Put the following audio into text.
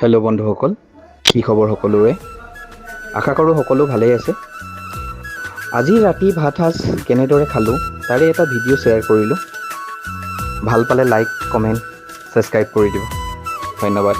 Hello' বন্ধুসকল, কি খবৰ সকলোৰে? আশা কৰোঁ সকলো ভালেই আছে। আজি ৰাতি ভাত সাজ কেনেদৰে খালোঁ তাৰে এটা ভিডিঅ' শ্বেয়াৰ কৰিলোঁ। ভাল পালে লাইক, কমেণ্ট, ছাবস্ক্ৰাইব কৰি দিব। ধন্যবাদ।